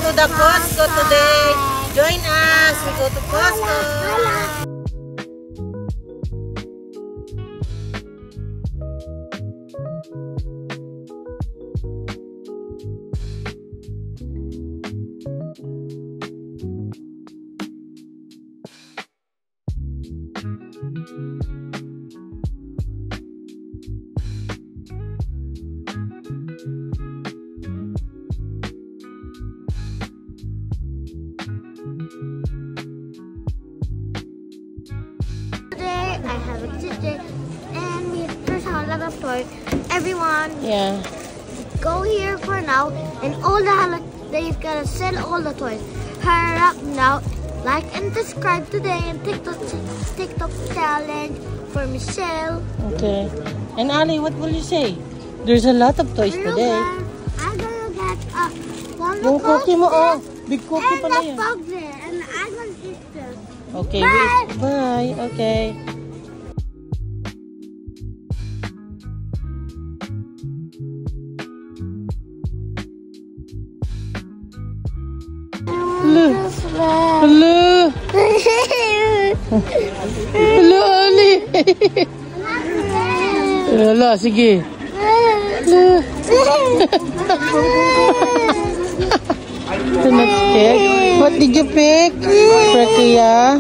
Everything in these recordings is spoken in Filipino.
to the Costco today. Join us. We go to Costco. I have a sister and there's a lot of toys. Everyone, Yeah. go here for now, and all the holidays gonna sell all the toys. Hurry up now, like and subscribe today and TikTok challenge for Michelle. Okay. And Ali, what will you say? There's a lot of toys today. I'm gonna get one Yung cookie mo, oh. Big cookie and pala the yan. frog there, and I'm gonna eat them. Okay, Bye. Bye. Okay. Hello. Hello, Ali. Hello, sige. The next cake. What did you pick? Frekia?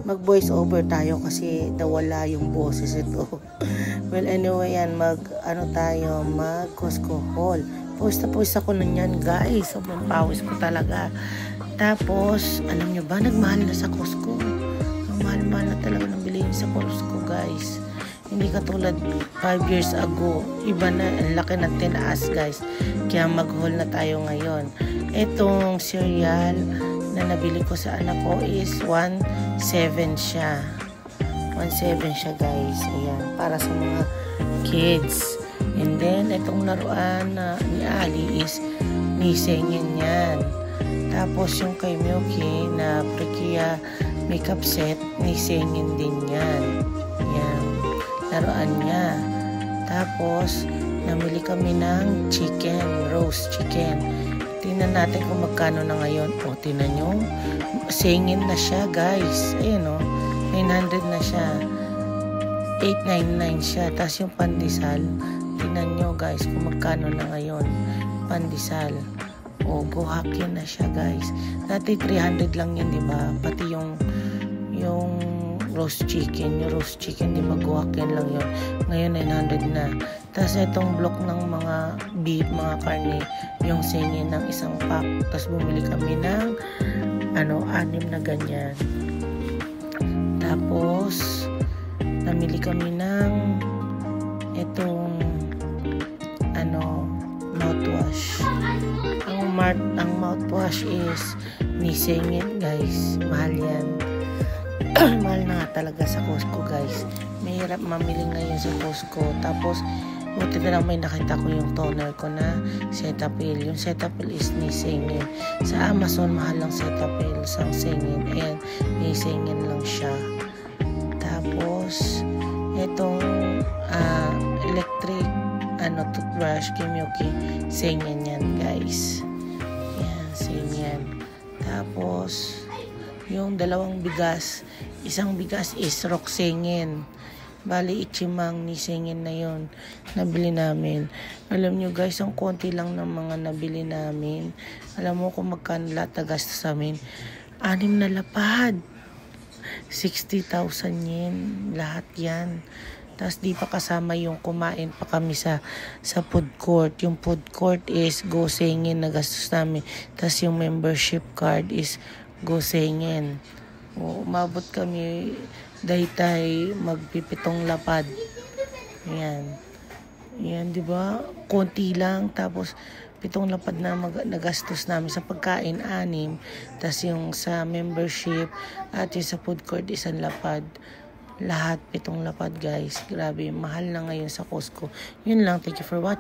Mag-voice over tayo kasi nawala yung boses ito. Well, anyway yan, mag Costco haul. Pawis na pawis ako na yan, guys. Sobrang pawis ko talaga. Tapos, alam nyo ba, nagmahal na sa Costco. Ang mahal-mahal na talaga ng bilihin sa Costco, guys. Hindi katulad 5 years ago. Iba na, ang laki ng tinaas, guys. Kaya mag-haul na tayo ngayon. Itong cereal na nabili ko sa anak ko is 1.7 siya. 1.7 siya, guys. Ayan, para sa mga kids. And then, itong laruan na ni Ali is nisingin yan. Tapos, yung kay Milky na Frekia makeup set, nisingin din yan. Ayan, laruan niya. Tapos, namili kami ng chicken, roast chicken. Tingnan natin kung magkano na ngayon. O, tingnan nyo. Singin na siya, guys. Ayan, o. 900 na siya. 899 siya. Tapos yung pandesal, tingnan nyo, guys, kung magkano na ngayon. Pandesal. O, buhakin na siya, guys. Dati 300 lang yun, di ba? Pati yung roast chicken. Yung roast chicken, di ba? Buhakin lang yun. Ngayon, 900 na. Tapos itong block ng mga beef, mga karne, yung singin ng isang pack. Tapos bumili kami ng 6 na ganyan. Tapos namili kami ng itong mouthwash. Ang mouthwash is nisingin, guys. Mahal yan. Mahal na nga talaga sa Costco, guys. Mahirap mamili ngayon sa Costco. Tapos buti na lang may nakita ko yung toner ko na Cetaphil. Yung Cetaphil is nisingin. Sa Amazon, mahal lang Cetaphil. Sang singin. Ayan, nisingin lang siya. Tapos, itong electric toothbrush, Kimyoki, same yan guys. Yan, same yan. Tapos, yung dalawang bigas, isang bigas is Roxengen. Bali, Ichimang ni Sengen na yon nabili namin. Alam nyo guys, ang konti lang ng mga nabili namin. Alam mo kung magkano lahat na gastos namin? 6 na lapad. 60,000 yen. Lahat yan. Tapos di pa kasama yung kumain pa kami sa food court. Yung food court is Gosengen na gastos namin. Tapos yung membership card is Gosengen. Umabot kami daytay magpipitong lapad. Yan, di ba? Konti lang. Tapos 7 lapad na nagastos namin sa pagkain, 6. Tapos yung sa membership at yung sa food court, 1 lapad. Lahat 7 lapad guys. Grabe, mahal na ngayon sa Costco. Yun lang. Thank you for watching.